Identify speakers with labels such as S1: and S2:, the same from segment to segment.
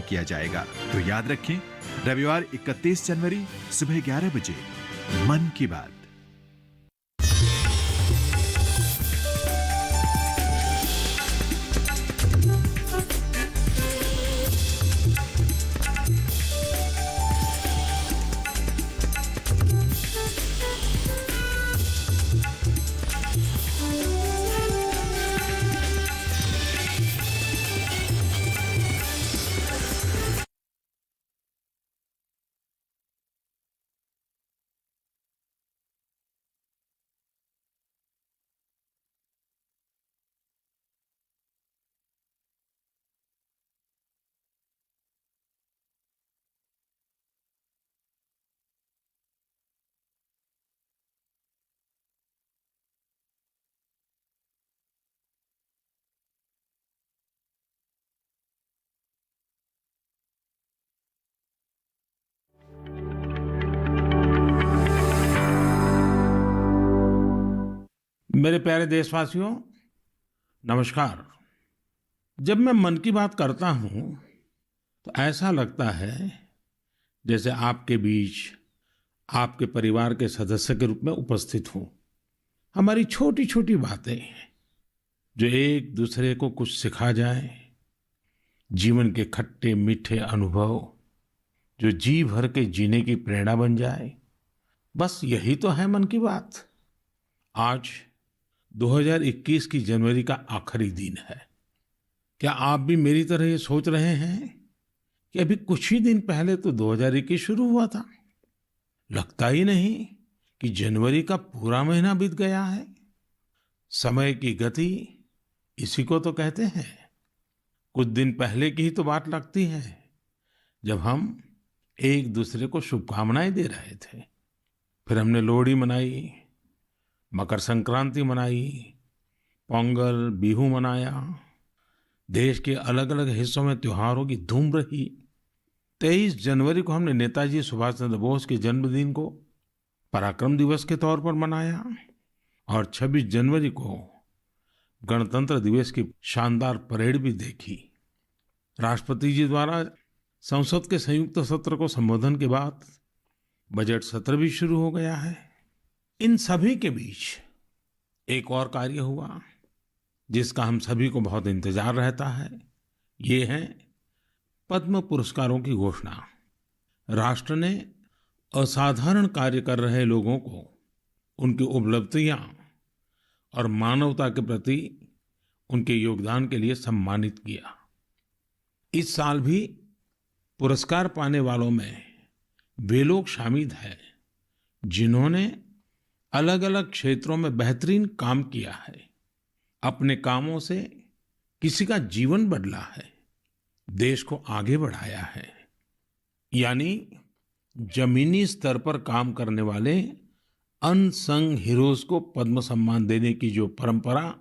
S1: किया जाएगा। तो याद रखें, रविवार 31 जनवरी सुबह 11 बजे मन की बात।
S2: मेरे प्यारे देशवासियों, नमस्कार। जब मैं मन की बात करता हूं तो ऐसा लगता है जैसे आपके बीच आपके परिवार के सदस्य के रूप में उपस्थित हूं। हमारी छोटी छोटी बातें जो एक दूसरे को कुछ सिखा जाए, जीवन के खट्टे मीठे अनुभव जो जी भर के जीने की प्रेरणा बन जाए, बस यही तो है मन की बात। आज 2021 की जनवरी का आखिरी दिन है। क्या आप भी मेरी तरह ये सोच रहे हैं कि अभी कुछ ही दिन पहले तो 2021 शुरू हुआ था? लगता ही नहीं कि जनवरी का पूरा महीना बीत गया है। समय की गति इसी को तो कहते हैं। कुछ दिन पहले की ही तो बात लगती है जब हम एक दूसरे को शुभकामनाएं दे रहे थे। फिर हमने लोहड़ी मनाई, मकर संक्रांति मनाई, पोंगल, बिहू मनाया। देश के अलग अलग हिस्सों में त्योहारों की धूम रही। 23 जनवरी को हमने नेताजी सुभाष चंद्र बोस के जन्मदिन को पराक्रम दिवस के तौर पर मनाया और 26 जनवरी को गणतंत्र दिवस की शानदार परेड भी देखी। राष्ट्रपति जी द्वारा संसद के संयुक्त सत्र को संबोधन के बाद बजट सत्र भी शुरू हो गया है। इन सभी के बीच एक और कार्य हुआ जिसका हम सभी को बहुत इंतजार रहता है। ये है पद्म पुरस्कारों की घोषणा। राष्ट्र ने असाधारण कार्य कर रहे लोगों को उनकी उपलब्धियां और मानवता के प्रति उनके योगदान के लिए सम्मानित किया। इस साल भी पुरस्कार पाने वालों में वे लोग शामिल हैं जिन्होंने अलग अलग क्षेत्रों में बेहतरीन काम किया है। अपने कामों से किसी का जीवन बदला है, देश को आगे बढ़ाया है। यानी जमीनी स्तर पर काम करने वाले अनसंग हीरोज को पद्म सम्मान देने की जो परंपरा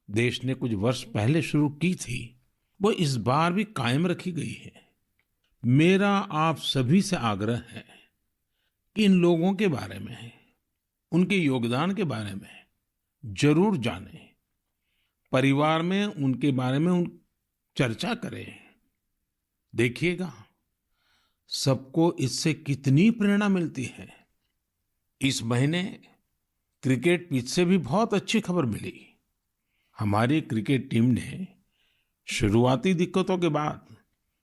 S2: देश ने कुछ वर्ष पहले शुरू की थी, वो इस बार भी कायम रखी गई है। मेरा आप सभी से आग्रह है कि इन लोगों के बारे में, उनके योगदान के बारे में जरूर जानें। परिवार में उनके बारे में चर्चा करें। देखिएगा सबको इससे कितनी प्रेरणा मिलती है। इस महीने क्रिकेट पिच से भी बहुत अच्छी खबर मिली। हमारी क्रिकेट टीम ने शुरुआती दिक्कतों के बाद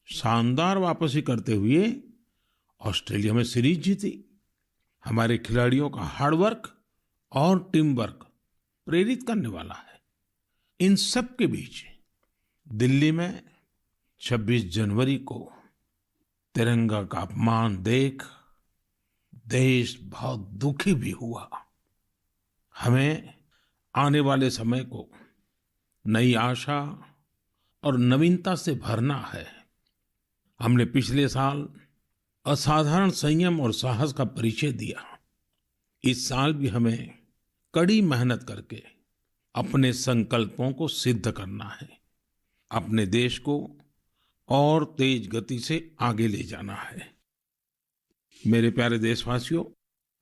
S2: शानदार वापसी करते हुए ऑस्ट्रेलिया में सीरीज जीती। हमारे खिलाड़ियों का हार्डवर्क और टीम वर्क प्रेरित करने वाला है। इन सब के बीच दिल्ली में 26 जनवरी को तिरंगा का अपमान देख देश बहुत दुखी भी हुआ। हमें आने वाले समय को नई आशा और नवीनता से भरना है। हमने पिछले साल असाधारण संयम और साहस का परिचय दिया। इस साल भी हमें कड़ी मेहनत करके अपने संकल्पों को सिद्ध करना है। अपने देश को और तेज गति से आगे ले जाना है। मेरे प्यारे देशवासियों,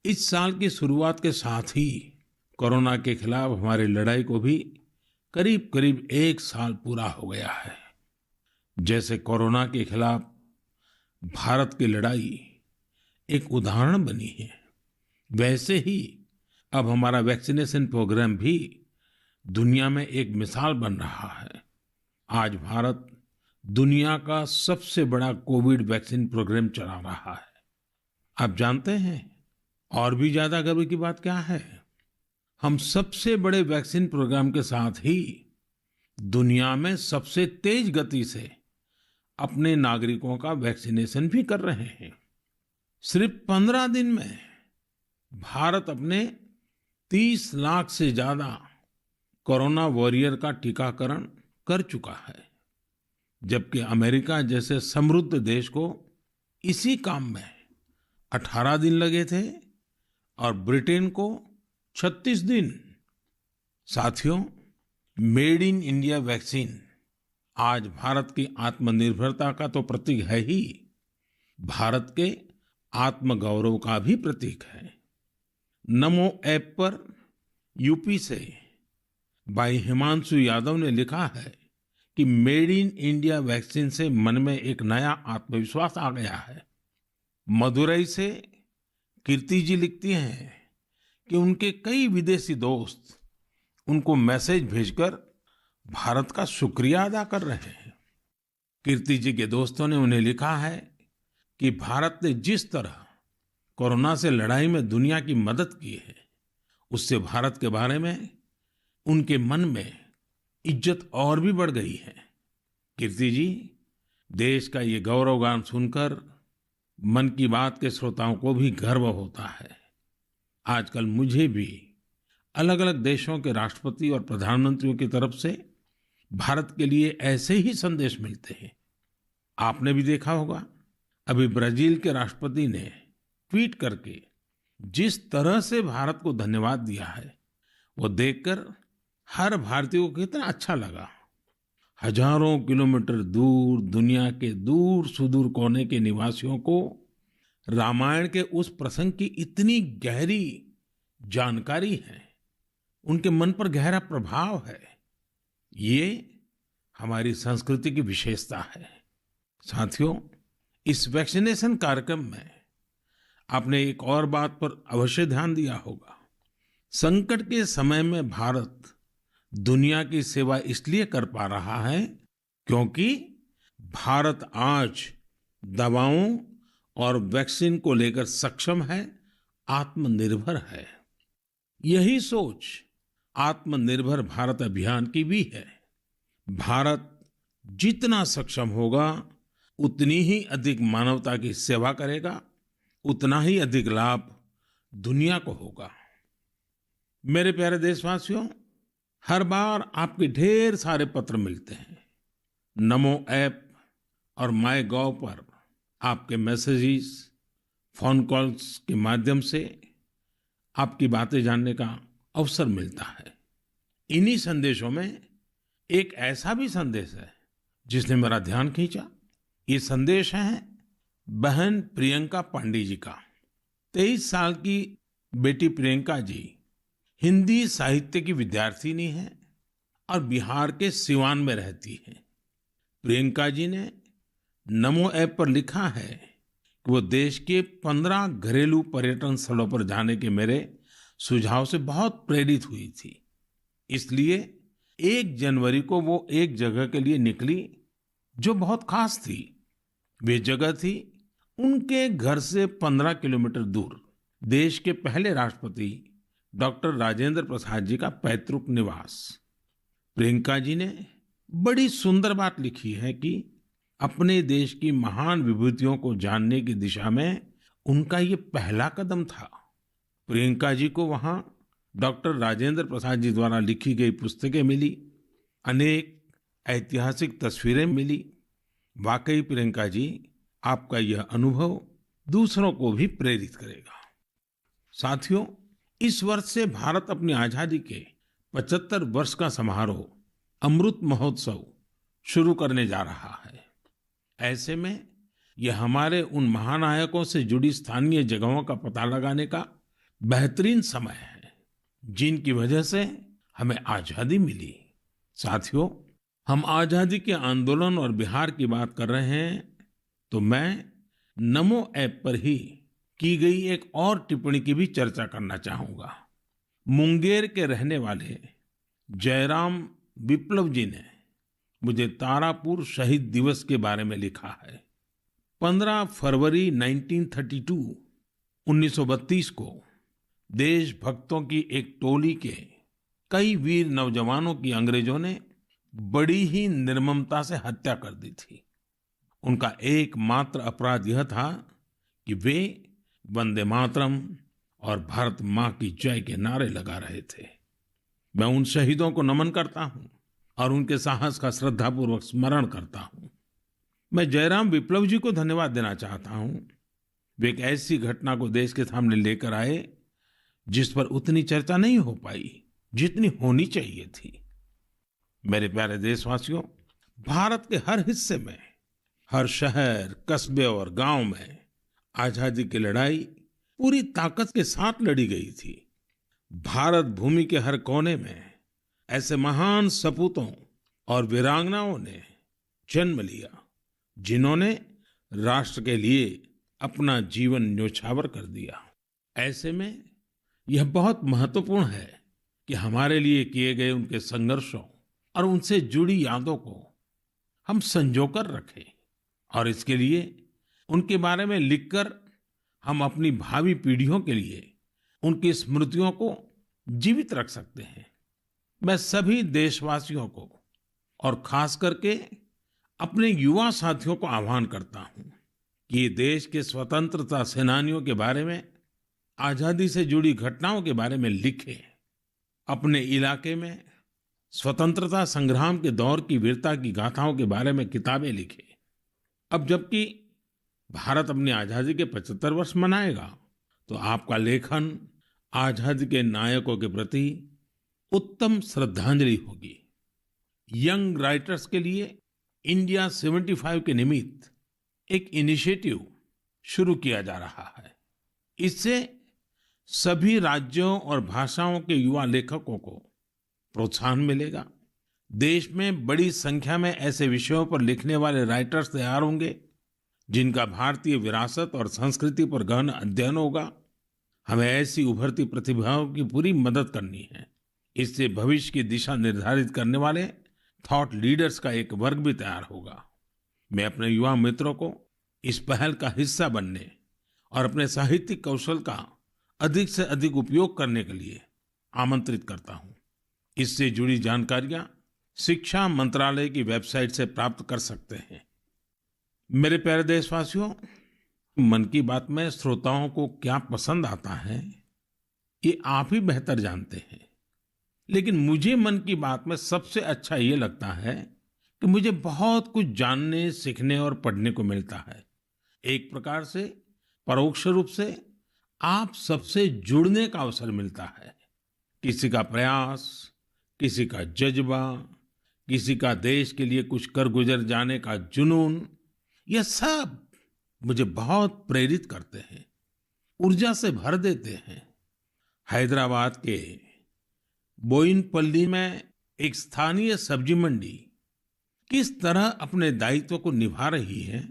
S2: इस साल की शुरुआत के साथ ही कोरोना के खिलाफ हमारी लड़ाई को भी करीब करीब 1 साल पूरा हो गया है। जैसे कोरोना के खिलाफ भारत की लड़ाई एक उदाहरण बनी है, वैसे ही अब हमारा वैक्सीनेशन प्रोग्राम भी दुनिया में एक मिसाल बन रहा है। आज भारत दुनिया का सबसे बड़ा कोविड वैक्सीन प्रोग्राम चला रहा है। आप जानते हैं और भी ज्यादा गर्व की बात क्या है? हम सबसे बड़े वैक्सीन प्रोग्राम के साथ ही दुनिया में सबसे तेज गति से अपने नागरिकों का वैक्सीनेशन भी कर रहे हैं। सिर्फ 15 दिन में भारत अपने 30 लाख से ज्यादा कोरोना वॉरियर का टीकाकरण कर चुका है, जबकि अमेरिका जैसे समृद्ध देश को इसी काम में 18 दिन लगे थे और ब्रिटेन को 36 दिन। साथियों, मेड इन इंडिया वैक्सीन आज भारत की आत्मनिर्भरता का तो प्रतीक है ही, भारत के आत्मगौरव का भी प्रतीक है। नमो ऐप पर यूपी से भाई हिमांशु यादव ने लिखा है कि मेड इन इंडिया वैक्सीन से मन में एक नया आत्मविश्वास आ गया है। मदुरई से कीर्ति जी लिखती हैं कि उनके कई विदेशी दोस्त उनको मैसेज भेजकर भारत का शुक्रिया अदा कर रहे हैं। कीर्ति जी के दोस्तों ने उन्हें लिखा है कि भारत ने जिस तरह कोरोना से लड़ाई में दुनिया की मदद की है, उससे भारत के बारे में उनके मन में इज्जत और भी बढ़ गई है। कीर्ति जी, देश का ये गौरवगान सुनकर मन की बात के श्रोताओं को भी गर्व होता है। आजकल मुझे भी अलग अलग देशों के राष्ट्रपति और प्रधानमंत्रियों की तरफ से भारत के लिए ऐसे ही संदेश मिलते हैं। आपने भी देखा होगा, अभी ब्राजील के राष्ट्रपति ने ट्वीट करके जिस तरह से भारत को धन्यवाद दिया है, वो देखकर हर भारतीय को कितना अच्छा लगा। हजारों किलोमीटर दूर दुनिया के दूर सुदूर कोने के निवासियों को रामायण के उस प्रसंग की इतनी गहरी जानकारी है, उनके मन पर गहरा प्रभाव है। ये हमारी संस्कृति की विशेषता है। साथियों, इस वैक्सीनेशन कार्यक्रम में आपने एक और बात पर अवश्य ध्यान दिया होगा। संकट के समय में भारत दुनिया की सेवा इसलिए कर पा रहा है क्योंकि भारत आज दवाओं और वैक्सीन को लेकर सक्षम है, आत्मनिर्भर है। यही सोच आत्मनिर्भर भारत अभियान की भी है। भारत जितना सक्षम होगा, उतनी ही अधिक मानवता की सेवा करेगा, उतना ही अधिक लाभ दुनिया को होगा। मेरे प्यारे देशवासियों, हर बार आपके ढेर सारे पत्र मिलते हैं। नमो ऐप और माय गॉव पर आपके मैसेजेस, फोन कॉल्स के माध्यम से आपकी बातें जानने का अवसर मिलता है। इन्हीं संदेशों में एक ऐसा भी संदेश है जिसने मेरा ध्यान खींचा। ये संदेश है बहन प्रियंका पांडे जी का। 23 साल की बेटी प्रियंका जी हिंदी साहित्य की विद्यार्थिनी है और बिहार के सिवान में रहती है। प्रियंका जी ने नमो ऐप पर लिखा है कि वो देश के 15 घरेलू पर्यटन स्थलों पर जाने के मेरे सुझाव से बहुत प्रेरित हुई थी। इसलिए 1 जनवरी को वो एक जगह के लिए निकली जो बहुत खास थी। वे जगह थी उनके घर से 15 किलोमीटर दूर देश के पहले राष्ट्रपति डॉक्टर राजेंद्र प्रसाद जी का पैतृक निवास। प्रियंका जी ने बड़ी सुंदर बात लिखी है कि अपने देश की महान विभूतियों को जानने की दिशा में उनका ये पहला कदम था। प्रियंका जी को वहां डॉक्टर राजेंद्र प्रसाद जी द्वारा लिखी गई पुस्तकें मिली, अनेक ऐतिहासिक तस्वीरें मिली। वाकई प्रियंका जी, आपका यह अनुभव दूसरों को भी प्रेरित करेगा। साथियों, इस वर्ष से भारत अपनी आजादी के 75 वर्ष का समारोह अमृत महोत्सव शुरू करने जा रहा है। ऐसे में यह हमारे उन महानायकों से जुड़ी स्थानीय जगहों का पता लगाने का बेहतरीन समय है जिनकी वजह से हमें आजादी मिली। साथियों, हम आजादी के आंदोलन और बिहार की बात कर रहे हैं तो मैं नमो ऐप पर ही की गई एक और टिप्पणी की भी चर्चा करना चाहूंगा। मुंगेर के रहने वाले जयराम विप्लव जी ने मुझे तारापुर शहीद दिवस के बारे में लिखा है। 15 फरवरी 1932 1932 को देशभक्तों की एक टोली के कई वीर नौजवानों की अंग्रेजों ने बड़ी ही निर्ममता से हत्या कर दी थी। उनका एकमात्र अपराध यह था कि वे वंदे मातरम और भारत माँ की जय के नारे लगा रहे थे। मैं उन शहीदों को नमन करता हूँ और उनके साहस का श्रद्धापूर्वक स्मरण करता हूँ। मैं जयराम विप्लव जी को धन्यवाद देना चाहता हूँ। वे एक ऐसी घटना को देश के सामने लेकर आए जिस पर उतनी चर्चा नहीं हो पाई जितनी होनी चाहिए थी। मेरे प्यारे देशवासियों, भारत के हर हिस्से में, हर शहर, कस्बे और गांव में आजादी की लड़ाई पूरी ताकत के साथ लड़ी गई थी। भारत भूमि के हर कोने में ऐसे महान सपूतों और वीरांगनाओं ने जन्म लिया जिन्होंने राष्ट्र के लिए अपना जीवन न्योछावर कर दिया। ऐसे में यह बहुत महत्वपूर्ण है कि हमारे लिए किए गए उनके संघर्षों और उनसे जुड़ी यादों को हम संजो कर रखें और इसके लिए उनके बारे में लिखकर हम अपनी भावी पीढ़ियों के लिए उनकी स्मृतियों को जीवित रख सकते हैं। मैं सभी देशवासियों को और खास करके अपने युवा साथियों को आह्वान करता हूं कि ये देश के स्वतंत्रता सेनानियों के बारे में, आजादी से जुड़ी घटनाओं के बारे में लिखें। अपने इलाके में स्वतंत्रता संग्राम के दौर की वीरता की गाथाओं के बारे में किताबें लिखें। अब जबकि भारत अपनी आजादी के 75 वर्ष मनाएगा, तो आपका लेखन आजादी के नायकों के प्रति उत्तम श्रद्धांजलि होगी। यंग राइटर्स के लिए इंडिया 75 के निमित्त एक इनिशिएटिव शुरू किया जा रहा है। इससे सभी राज्यों और भाषाओं के युवा लेखकों को प्रोत्साहन मिलेगा। देश में बड़ी संख्या में ऐसे विषयों पर लिखने वाले राइटर्स तैयार होंगे जिनका भारतीय विरासत और संस्कृति पर गहन अध्ययन होगा। हमें ऐसी उभरती प्रतिभाओं की पूरी मदद करनी है। इससे भविष्य की दिशा निर्धारित करने वाले थॉट लीडर्स का एक वर्ग भी तैयार होगा। मैं अपने युवा मित्रों को इस पहल का हिस्सा बनने और अपने साहित्यिक कौशल का अधिक से अधिक उपयोग करने के लिए आमंत्रित करता हूं। इससे जुड़ी जानकारियां शिक्षा मंत्रालय की वेबसाइट से प्राप्त कर सकते हैं। मेरे प्यारे देशवासियों, मन की बात में श्रोताओं को क्या पसंद आता है ये आप ही बेहतर जानते हैं, लेकिन मुझे मन की बात में सबसे अच्छा ये लगता है कि मुझे बहुत कुछ जानने, सीखने और पढ़ने को मिलता है। एक प्रकार से परोक्ष रूप से आप सबसे जुड़ने का अवसर मिलता है। किसी का प्रयास, किसी का जज्बा, किसी का देश के लिए कुछ कर गुजर जाने का जुनून, यह सब मुझे बहुत प्रेरित करते हैं, ऊर्जा से भर देते हैं। हैदराबाद के बोयिनपल्ली में एक स्थानीय सब्जी मंडी किस तरह अपने दायित्व को निभा रही है,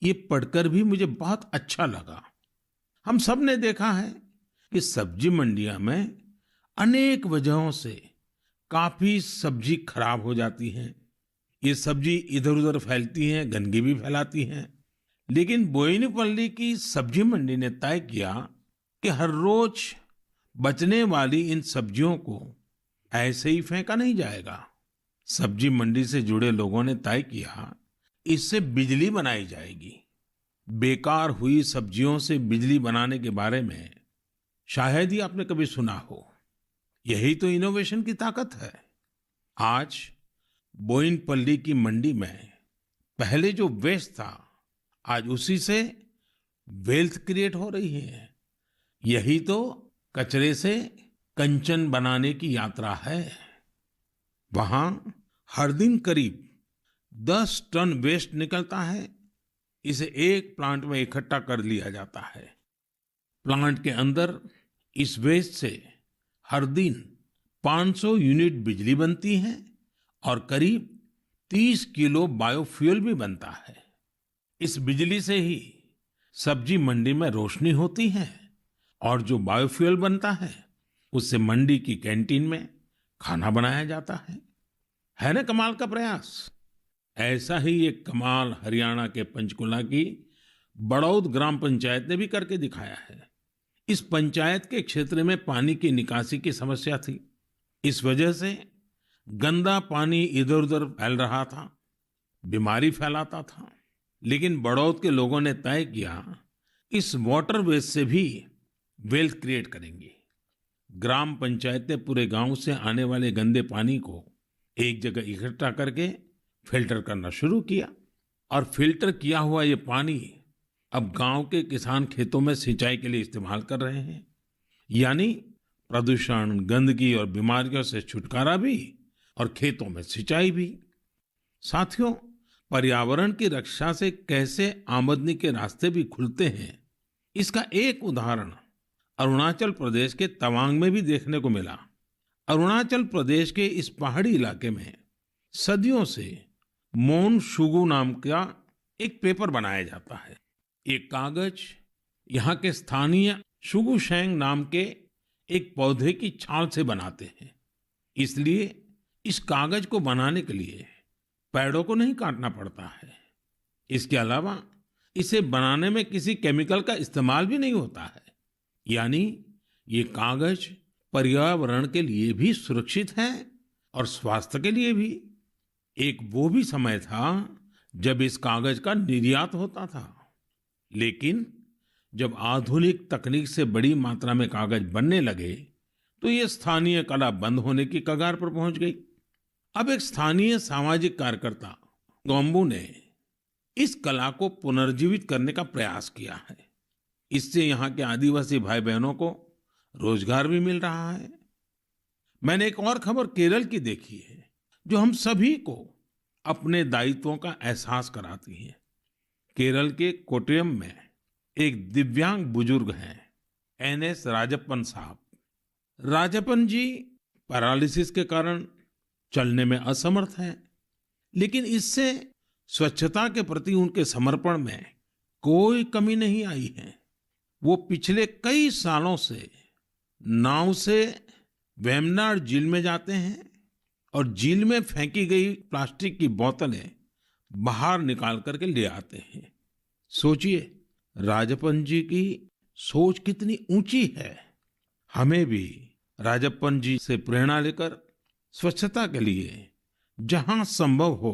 S2: ये पढ़कर भी मुझे बहुत अच्छा लगा। हम सब ने देखा है कि सब्जी मंडियां में अनेक वजहों से काफी सब्जी खराब हो जाती है। ये सब्जी इधर उधर फैलती हैं, गंदगी भी फैलाती हैं। लेकिन बोयिनपल्ली की सब्जी मंडी ने तय किया कि हर रोज बचने वाली इन सब्जियों को ऐसे ही फेंका नहीं जाएगा। सब्जी मंडी से जुड़े लोगों ने तय किया इससे बिजली बनाई जाएगी। बेकार हुई सब्जियों से बिजली बनाने के बारे में शायद ही आपने कभी सुना हो। यही तो इनोवेशन की ताकत है। आज बोयिनपल्ली की मंडी में पहले जो वेस्ट था, आज उसी से वेल्थ क्रिएट हो रही है। यही तो कचरे से कंचन बनाने की यात्रा है। वहां हर दिन करीब 10 टन वेस्ट निकलता है। इसे एक प्लांट में इकट्ठा कर लिया जाता है। प्लांट के अंदर इस वेस्ट से हर दिन 500 यूनिट बिजली बनती है और करीब 30 किलो बायोफ्यूल भी बनता है। इस बिजली से ही सब्जी मंडी में रोशनी होती है और जो बायोफ्यूल बनता है उससे मंडी की कैंटीन में खाना बनाया जाता है ना कमाल का प्रयास। ऐसा ही एक कमाल हरियाणा के पंचकुला की बड़ौद ग्राम पंचायत ने भी करके दिखाया है। इस पंचायत के क्षेत्र में पानी की निकासी की समस्या थी। इस वजह से गंदा पानी इधर उधर फैल रहा था, बीमारी फैलाता था। लेकिन बड़ौद के लोगों ने तय किया इस वाटर वेस्ट से भी वेल्थ क्रिएट करेंगे। ग्राम पंचायत ने पूरे गांव से आने वाले गंदे पानी को एक जगह इकट्ठा करके फिल्टर करना शुरू किया और फिल्टर किया हुआ ये पानी अब गांव के किसान खेतों में सिंचाई के लिए इस्तेमाल कर रहे हैं। यानी प्रदूषण, गंदगी और बीमारियों से छुटकारा भी और खेतों में सिंचाई भी। साथियों, पर्यावरण की रक्षा से कैसे आमदनी के रास्ते भी खुलते हैं, इसका एक उदाहरण अरुणाचल प्रदेश के तवांग में भी देखने को मिला। अरुणाचल प्रदेश के इस पहाड़ी इलाके में सदियों से मोन शुगु नाम का एक पेपर बनाया जाता है। ये कागज यहाँ के स्थानीय शुगु शेंग नाम के एक पौधे की छाल से बनाते हैं। इसलिए इस कागज को बनाने के लिए पेड़ों को नहीं काटना पड़ता है। इसके अलावा इसे बनाने में किसी केमिकल का इस्तेमाल भी नहीं होता है। यानी ये कागज पर्यावरण के लिए भी सुरक्षित है और स्वास्थ्य के लिए भी। एक वो भी समय था जब इस कागज का निर्यात होता था, लेकिन जब आधुनिक तकनीक से बड़ी मात्रा में कागज बनने लगे तो ये स्थानीय कला बंद होने की कगार पर पहुंच गई। अब एक स्थानीय सामाजिक कार्यकर्ता गोम्बू ने इस कला को पुनर्जीवित करने का प्रयास किया है। इससे यहाँ के आदिवासी भाई बहनों को रोजगार भी मिल रहा है। मैंने एक और खबर केरल की देखी है जो हम सभी को अपने दायित्वों का एहसास कराती है। केरल के कोट्टयम में एक दिव्यांग बुजुर्ग हैं, एनएस राजप्पन साहब। राजप्पन जी पैरालिसिस के कारण चलने में असमर्थ हैं, लेकिन इससे स्वच्छता के प्रति उनके समर्पण में कोई कमी नहीं आई है। वो पिछले कई सालों से नाव से वेम्बनाड झील में जाते हैं और झील में फेंकी गई प्लास्टिक की बोतलें बाहर निकाल करके ले आते हैं। सोचिए, राजप्पन जी की सोच कितनी ऊंची है। हमें भी राजप्पन जी से प्रेरणा लेकर स्वच्छता के लिए जहां संभव हो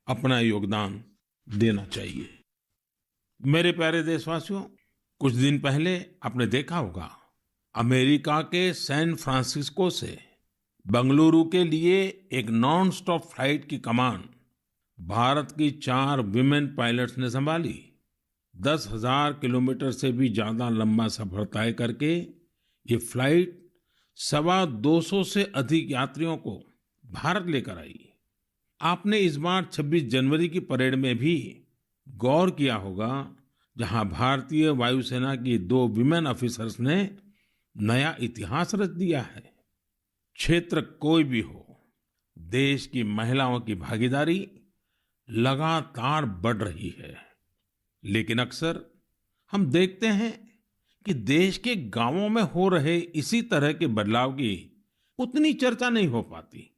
S2: अपना योगदान देना चाहिए। मेरे प्यारे देशवासियों, कुछ दिन पहले आपने देखा होगा अमेरिका के सैन फ्रांसिस्को से बंगलुरु के लिए एक नॉन स्टॉप फ्लाइट की कमान भारत की 4 विमेन पायलट्स ने संभाली। 10,000 किलोमीटर से भी ज्यादा लंबा सफर तय करके ये फ्लाइट 225 से अधिक यात्रियों को भारत लेकर आई। आपने इस बार 26 जनवरी की परेड में भी गौर किया होगा, जहां भारतीय वायुसेना की 2 विमेन ऑफिसर्स ने नया इतिहास रच दिया है। क्षेत्र कोई भी हो, देश की महिलाओं की भागीदारी लगातार बढ़ रही है। लेकिन अक्सर हम देखते हैं कि देश के गांवों में हो रहे इसी तरह के बदलाव की उतनी चर्चा नहीं हो पाती।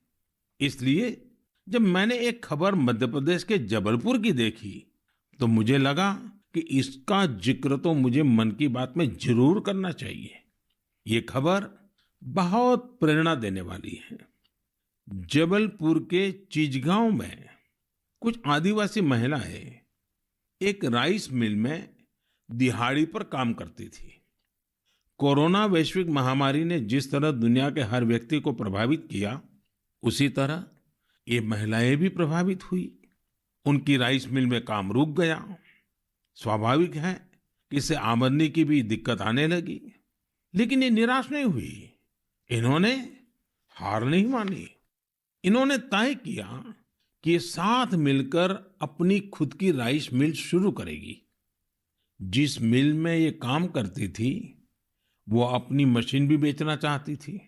S2: इसलिए जब मैंने एक खबर मध्य प्रदेश के जबलपुर की देखी तो मुझे लगा कि इसका जिक्र तो मुझे मन की बात में जरूर करना चाहिए। ये खबर बहुत प्रेरणा देने वाली है। जबलपुर के चिचगांव में कुछ आदिवासी महिलाएं एक राइस मिल में दिहाड़ी पर काम करती थी। कोरोना वैश्विक महामारी ने जिस तरह दुनिया के हर व्यक्ति को प्रभावित किया, उसी तरह ये महिलाएं भी प्रभावित हुई। उनकी राइस मिल में काम रुक गया। स्वाभाविक है कि इससे आमदनी की भी दिक्कत आने लगी, लेकिन ये निराश नहीं हुई। इन्होंने हार नहीं मानी। इन्होंने तय किया कि ये साथ मिलकर अपनी खुद की राइस मिल शुरू करेगी। जिस मिल में ये काम करती थी वो अपनी मशीन भी बेचना चाहती थी।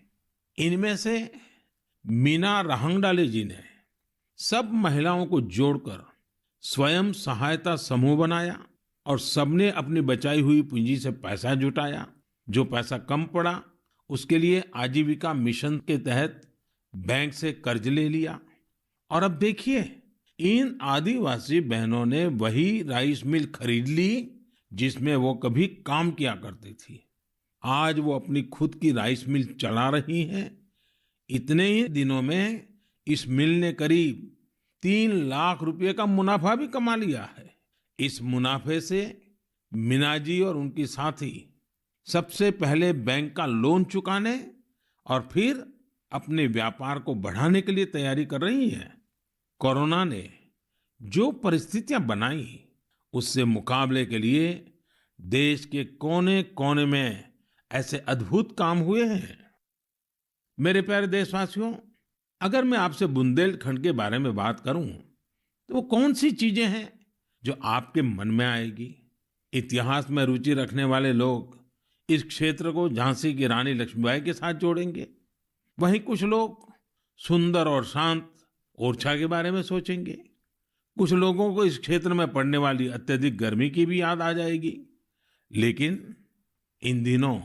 S2: इनमें से मीना रहंगडाले जी ने सब महिलाओं को जोड़कर स्वयं सहायता समूह बनाया और सबने अपनी बचाई हुई पूंजी से पैसा जुटाया। जो पैसा कम पड़ा उसके लिए आजीविका मिशन के तहत बैंक से कर्ज ले लिया। और अब देखिए, इन आदिवासी बहनों ने वही राइस मिल खरीद ली जिसमें वो कभी काम किया करती थी। आज वो अपनी खुद की राइस मिल चला रही हैं। इतने ही दिनों में इस मिल ने करीब 3 लाख रुपए का मुनाफा भी कमा लिया है। इस मुनाफे से मीना जी और उनकी साथी सबसे पहले बैंक का लोन चुकाने और फिर अपने व्यापार को बढ़ाने के लिए तैयारी कर रही हैं। कोरोना ने जो परिस्थितियां बनाई उससे मुकाबले के लिए देश के कोने कोने में ऐसे अद्भुत काम हुए हैं। मेरे प्यारे देशवासियों, अगर मैं आपसे बुंदेलखंड के बारे में बात करूं तो वो कौन सी चीजें हैं जो आपके मन में आएगी? इतिहास में रुचि रखने वाले लोग इस क्षेत्र को झांसी की रानी लक्ष्मीबाई के साथ जोड़ेंगे। वहीं कुछ लोग सुंदर और शांत ओरछा के बारे में सोचेंगे। कुछ लोगों को इस क्षेत्र में पड़ने वाली अत्यधिक गर्मी की भी याद आ जाएगी। लेकिन इन दिनों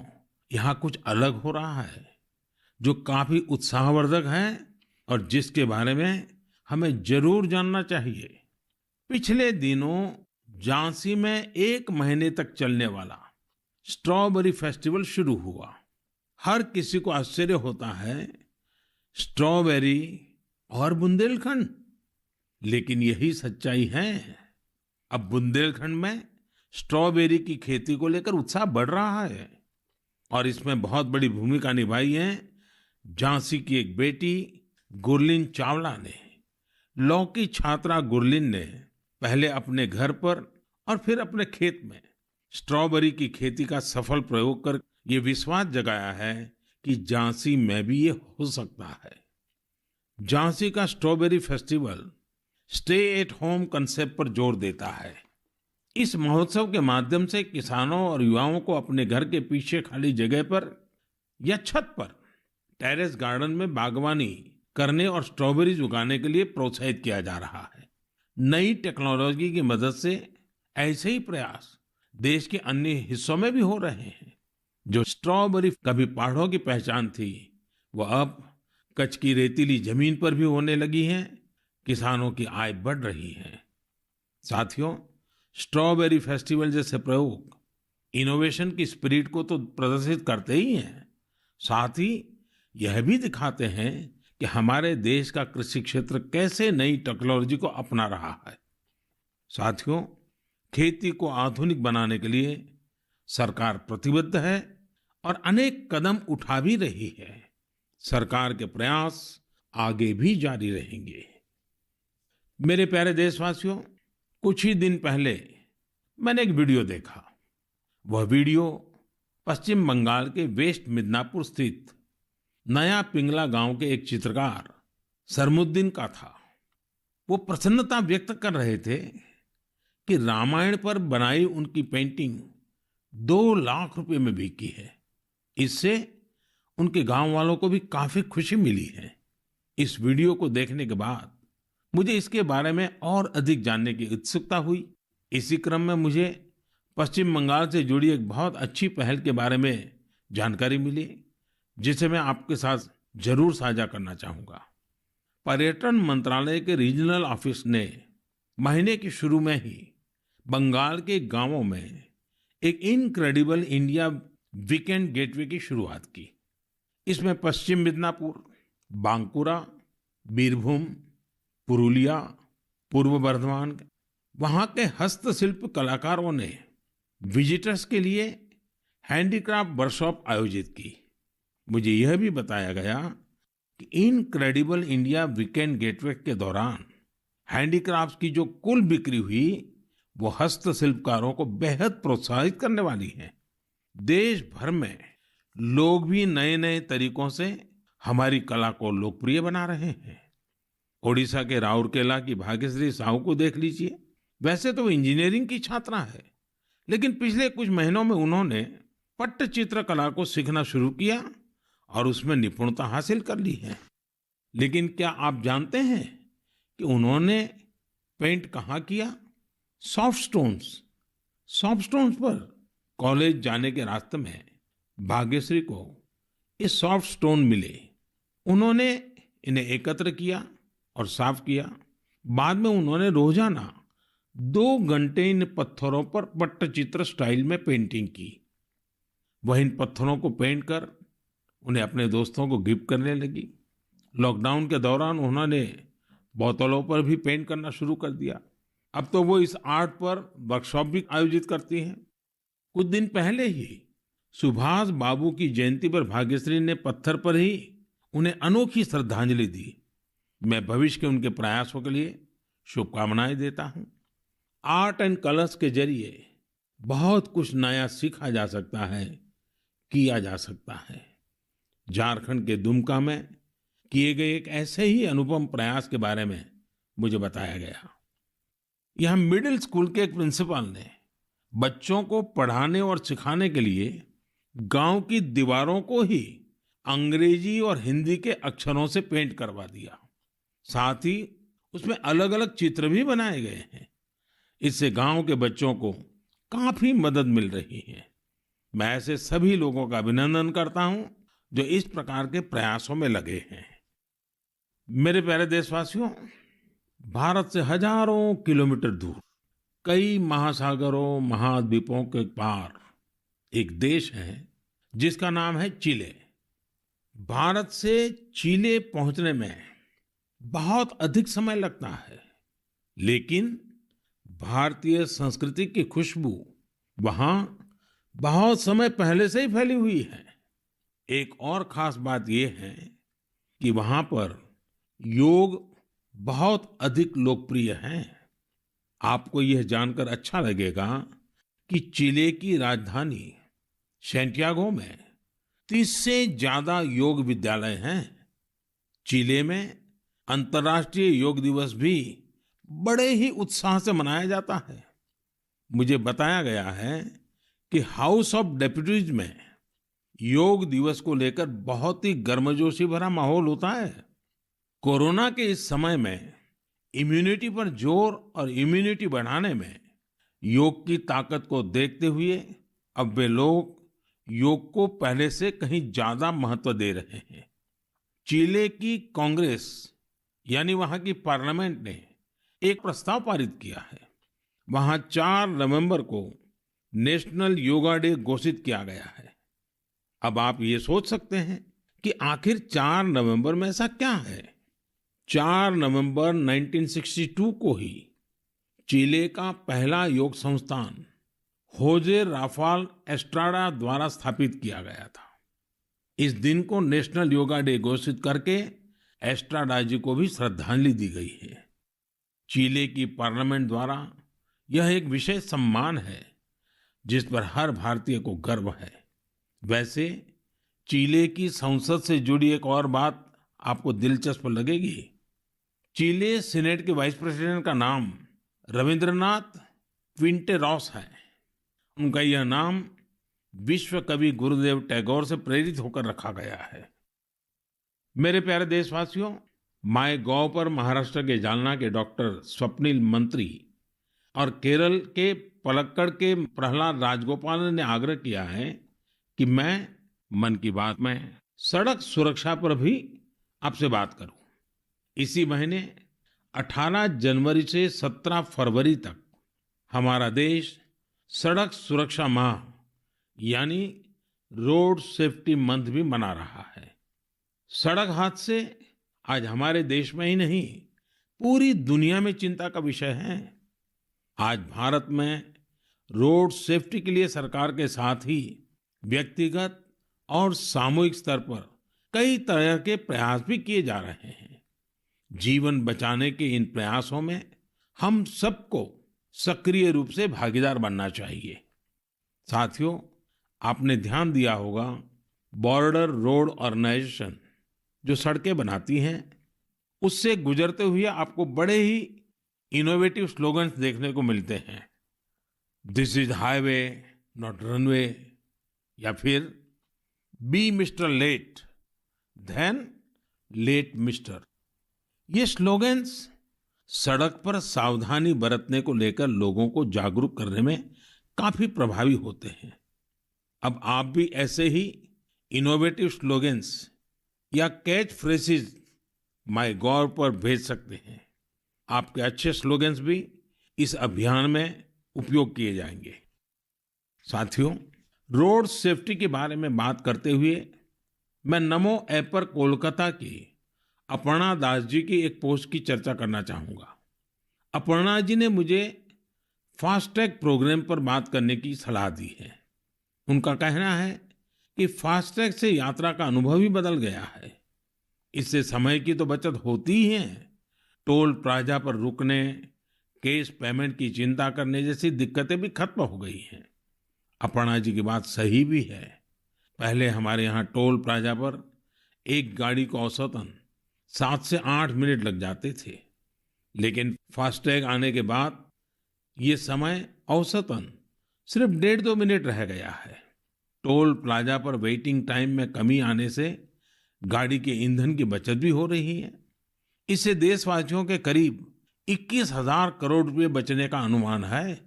S2: यहाँ कुछ अलग हो रहा है जो काफी उत्साहवर्धक है और जिसके बारे में हमें जरूर जानना चाहिए। पिछले दिनों झांसी में 1 महीने तक चलने वाला स्ट्रॉबेरी फेस्टिवल शुरू हुआ। हर किसी को आश्चर्य होता है, स्ट्रॉबेरी और बुंदेलखंड, लेकिन यही सच्चाई है। अब बुंदेलखंड में स्ट्रॉबेरी की खेती को लेकर उत्साह बढ़ रहा है और इसमें बहुत बड़ी भूमिका निभाई है झांसी की एक बेटी गुरलीन चावला ने। लॉ की छात्रा गुरलीन ने पहले अपने घर पर और फिर अपने खेत में स्ट्रॉबेरी की खेती का सफल प्रयोग कर ये विश्वास जगाया है कि झांसी में भी ये हो सकता है। झांसी का strawberry festival stay at home concept पर जोर देता है। इस महोत्सव के माध्यम से किसानों और युवाओं को अपने घर के पीछे खाली जगह पर या छत पर टेरेस गार्डन में बागवानी करने और स्ट्रॉबेरीज उगाने के लिए प्रोत्साहित किया जा रहा है। नई टेक्नोलॉजी की मदद से ऐसे ही प्रयास देश के अन्य हिस्सों में भी हो रहे हैं। जो स्ट्रॉबेरी कभी पहाड़ों की पहचान थी, वो अब कच्छ की रेतीली जमीन पर भी होने लगी हैं। किसानों की आय बढ़ रही है। साथियों, स्ट्रॉबेरी फेस्टिवल जैसे प्रयोग इनोवेशन की स्पिरिट को तो प्रदर्शित करते ही हैं, साथ ही यह भी दिखाते हैं कि हमारे देश का कृषि क्षेत्र कैसे नई टेक्नोलॉजी को अपना रहा है। साथियों, खेती को आधुनिक बनाने के लिए सरकार प्रतिबद्ध है और अनेक कदम उठा भी रही है। सरकार के प्रयास आगे भी जारी रहेंगे। मेरे प्यारे देशवासियों, कुछ ही दिन पहले मैंने एक वीडियो देखा। वह वीडियो पश्चिम बंगाल के वेस्ट मिदनापुर स्थित नया पिंगला गांव के एक चित्रकार सरमुद्दीन का था। वो प्रसन्नता व्यक्त कर रहे थे कि रामायण पर बनाई उनकी पेंटिंग 2 लाख रुपए में बिकी है। इससे उनके गांव वालों को भी काफी खुशी मिली है। इस वीडियो को देखने के बाद मुझे इसके बारे में और अधिक जानने की उत्सुकता हुई। इसी क्रम में मुझे पश्चिम बंगाल से जुड़ी एक बहुत अच्छी पहल के बारे में जानकारी मिली, जिसे मैं आपके साथ जरूर साझा करना चाहूंगा। पर्यटन मंत्रालय के रीजनल ऑफिस ने महीने के शुरू में ही बंगाल के गांवों में एक इनक्रेडिबल इंडिया वीकेंड गेटवे की शुरुआत की। इसमें पश्चिम मिदनापुर, बांकुरा, बीरभूम, पुरुलिया, पूर्व बर्धमान, वहां के हस्तशिल्प कलाकारों ने विजिटर्स के लिए हैंडीक्राफ्ट वर्कशॉप आयोजित की। मुझे यह भी बताया गया कि इनक्रेडिबल इंडिया वीकेंड गेटवे के दौरान हैंडीक्राफ्ट्स की जो कुल बिक्री हुई वो हस्तशिल्पकारों को बेहद प्रोत्साहित करने वाली है। देश भर में लोग भी नए नए तरीकों से हमारी कला को लोकप्रिय बना रहे हैं। ओडिशा के राउरकेला की भाग्यश्री साहू को देख लीजिए। वैसे तो वो इंजीनियरिंग की छात्रा है, लेकिन पिछले कुछ महीनों में उन्होंने पट्टचित्र कला को सीखना शुरू किया और उसमें निपुणता हासिल कर ली है। लेकिन क्या आप जानते हैं कि उन्होंने पेंट कहाँ किया? सॉफ्ट स्टोन्स, सॉफ्ट स्टोन्स पर कॉलेज जाने के रास्ते में भाग्यश्री को ये सॉफ्ट स्टोन मिले। उन्होंने इन्हें एकत्र किया और साफ किया। बाद में उन्होंने रोजाना 2 घंटे इन पत्थरों पर पट्टचित्र स्टाइल में पेंटिंग की। वह इन पत्थरों को पेंट कर उन्हें अपने दोस्तों को गिफ्ट करने लगी। लॉकडाउन के दौरान उन्होंने बोतलों पर भी पेंट करना शुरू कर दिया। अब तो वो इस आर्ट पर वर्कशॉप भी आयोजित करती हैं। कुछ दिन पहले ही सुभाष बाबू की जयंती पर भाग्यश्री ने पत्थर पर ही उन्हें अनोखी श्रद्धांजलि दी। मैं भविष्य के उनके प्रयासों के लिए शुभकामनाएं देता हूं। आर्ट एंड कलर्स के जरिए बहुत कुछ नया सीखा जा सकता है, किया जा सकता है। झारखंड के दुमका में किए गए एक ऐसे ही अनुपम प्रयास के बारे में मुझे बताया गया। यहाँ मिडिल स्कूल के एक प्रिंसिपल ने बच्चों को पढ़ाने और सिखाने के लिए गांव की दीवारों को ही अंग्रेजी और हिंदी के अक्षरों से पेंट करवा दिया। साथ ही उसमें अलग अलग चित्र भी बनाए गए हैं। इससे गांव के बच्चों को काफी मदद मिल रही है। मैं ऐसे सभी लोगों का अभिनंदन करता हूं जो इस प्रकार के प्रयासों में लगे हैं। मेरे प्यारे देशवासियों, भारत से हजारों किलोमीटर दूर, कई महासागरों महाद्वीपों के पार एक देश है जिसका नाम है चिले। भारत से चिले पहुंचने में बहुत अधिक समय लगता है, लेकिन भारतीय संस्कृति की खुशबू वहां बहुत समय पहले से ही फैली हुई है। एक और खास बात यह है कि वहां पर योग बहुत अधिक लोकप्रिय है। आपको यह जानकर अच्छा लगेगा कि चिले की राजधानी सैंटियागो में 30 से ज्यादा योग विद्यालय हैं। चिले में अंतर्राष्ट्रीय योग दिवस भी बड़े ही उत्साह से मनाया जाता है। मुझे बताया गया है कि हाउस ऑफ डेप्यूटीज में योग दिवस को लेकर बहुत ही गर्मजोशी भरा माहौल होता है। कोरोना के इस समय में इम्यूनिटी पर जोर और इम्यूनिटी बढ़ाने में योग की ताकत को देखते हुए अब वे लोग योग को पहले से कहीं ज्यादा महत्व दे रहे हैं। चिले की कांग्रेस यानी वहां की पार्लियामेंट ने एक प्रस्ताव पारित किया है। वहां 4 नवंबर को नेशनल योगा डे घोषित किया गया है। अब आप ये सोच सकते हैं कि आखिर 4 नवंबर में ऐसा क्या है। 4 नवंबर 1962 को ही चिले का पहला योग संस्थान होजे राफाल एस्ट्राडा द्वारा स्थापित किया गया था। इस दिन को नेशनल योगा डे घोषित करके एस्ट्राडा जी को भी श्रद्धांजलि दी गई है। चिले की पार्लियामेंट द्वारा यह एक विशेष सम्मान है जिस पर हर भारतीय को गर्व है। वैसे चिले की संसद से जुड़ी एक और बात आपको दिलचस्प लगेगी। चिले सीनेट के वाइस प्रेसिडेंट का नाम रविंद्रनाथ क्विंटेरॉस है। उनका यह नाम विश्व कवि गुरुदेव टैगोर से प्रेरित होकर रखा गया है। मेरे प्यारे देशवासियों, माय गॉव पर महाराष्ट्र के जालना के डॉक्टर स्वप्निल मंत्री और केरल के पलक्कड़ के प्रहलाद राजगोपाल ने आग्रह किया है कि मैं मन की बात में सड़क सुरक्षा पर भी आपसे बात करूं। इसी महीने 18 जनवरी से 17 फरवरी तक हमारा देश सड़क सुरक्षा माह यानी रोड सेफ्टी मंथ भी मना रहा है। सड़क हादसे आज हमारे देश में ही नहीं, पूरी दुनिया में चिंता का विषय है। आज भारत में रोड सेफ्टी के लिए सरकार के साथ ही व्यक्तिगत और सामूहिक स्तर पर कई तरह के प्रयास भी किए जा रहे हैं। जीवन बचाने के इन प्रयासों में हम सबको सक्रिय रूप से भागीदार बनना चाहिए। साथियों, आपने ध्यान दिया होगा, बॉर्डर रोड ऑर्गेनाइजेशन जो सड़कें बनाती हैं, उससे गुजरते हुए आपको बड़े ही इनोवेटिव स्लोगन्स देखने को मिलते हैं। This is highway not runway, या फिर be mister late than late mister. ये स्लोगन्स सड़क पर सावधानी बरतने को लेकर लोगों को जागरूक करने में काफी प्रभावी होते हैं। अब आप भी ऐसे ही इनोवेटिव स्लोगन्स या कैच फ्रेजेस माय गॉव पर भेज सकते हैं। आपके अच्छे स्लोगन्स भी इस अभियान में उपयोग किए जाएंगे। साथियों, रोड सेफ्टी के बारे में बात करते हुए मैं नमो ऐप पर कोलकाता की अपर्णा दास जी की एक पोस्ट की चर्चा करना चाहूंगा। अपर्णा जी ने मुझे फास्टैग प्रोग्राम पर बात करने की सलाह दी है। उनका कहना है कि फास्टैग से यात्रा का अनुभव ही बदल गया है। इससे समय की तो बचत होती ही है, टोल प्लाजा पर रुकने, कैश पेमेंट की चिंता करने जैसी दिक्कतें भी खत्म हो गई हैं। अपर्णा जी की बात सही भी है। पहले हमारे यहाँ टोल प्लाजा पर एक गाड़ी को औसतन 7 से 8 मिनट लग जाते थे, लेकिन फास्टैग आने के बाद ये समय औसतन सिर्फ 1.5-2 मिनट रह गया है। टोल प्लाजा पर वेटिंग टाइम में कमी आने से गाड़ी के ईंधन की बचत भी हो रही है। इससे देशवासियों के करीब 21,000 करोड़ रुपए बचने का अनुमान है,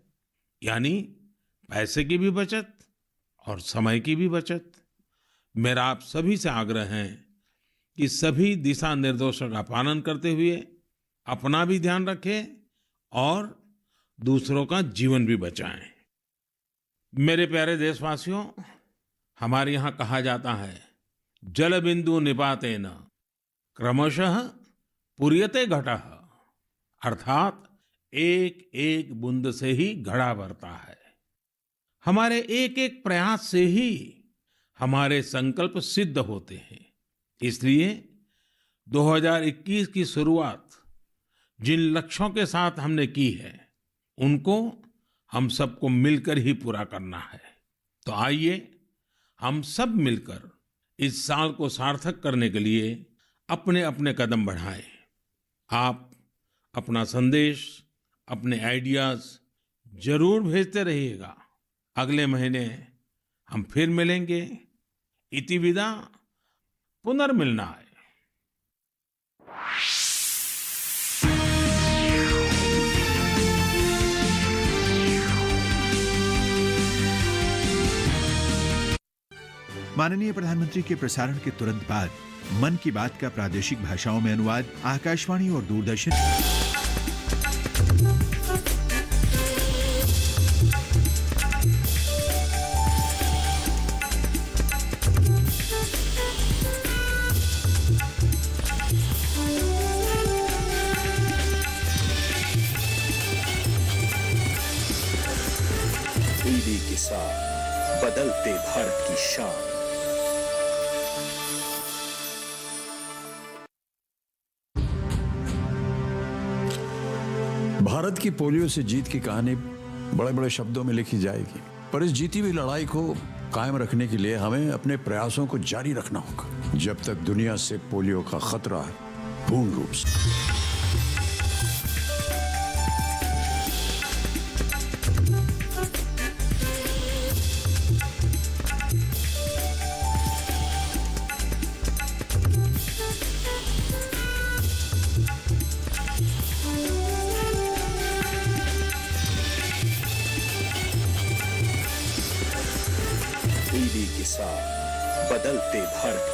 S2: यानी पैसे की भी बचत और समय की भी बचत। मेरा आप सभी से आग्रह है कि सभी दिशा निर्देशों का पालन करते हुए अपना भी ध्यान रखें और दूसरों का जीवन भी बचाएं। मेरे प्यारे देशवासियों, हमारे यहाँ कहा जाता है, जल बिंदु निपातेन क्रमशः पूर्यते घटः, अर्थात एक एक बूंद से ही घड़ा भरता है। हमारे एक एक प्रयास से ही हमारे संकल्प सिद्ध होते हैं। इसलिए 2021 की शुरुआत जिन लक्ष्यों के साथ हमने की है, उनको हम सबको मिलकर ही पूरा करना है। तो आइए हम सब मिलकर इस साल को सार्थक करने के लिए अपने अपने कदम बढ़ाएं। आप अपना संदेश, अपने आइडियाज जरूर भेजते रहिएगा। अगले महीने हम फिर मिलेंगे। इति विदा, पुनर्मिलनाय।
S1: माननीय प्रधानमंत्री के प्रसारण के तुरंत बाद मन की बात का प्रादेशिक भाषाओं में अनुवाद आकाशवाणी और दूरदर्शन।
S3: डीडी किसान, बदलते भारत की शान।
S4: भारत की पोलियो से जीत की कहानी बड़े बड़े शब्दों में लिखी जाएगी, पर इस जीती हुई लड़ाई को कायम रखने के लिए हमें अपने प्रयासों को जारी रखना होगा, जब तक दुनिया से पोलियो का खतरा है पूर्ण रूप से।
S3: डीडी किसान, बदलते भारत की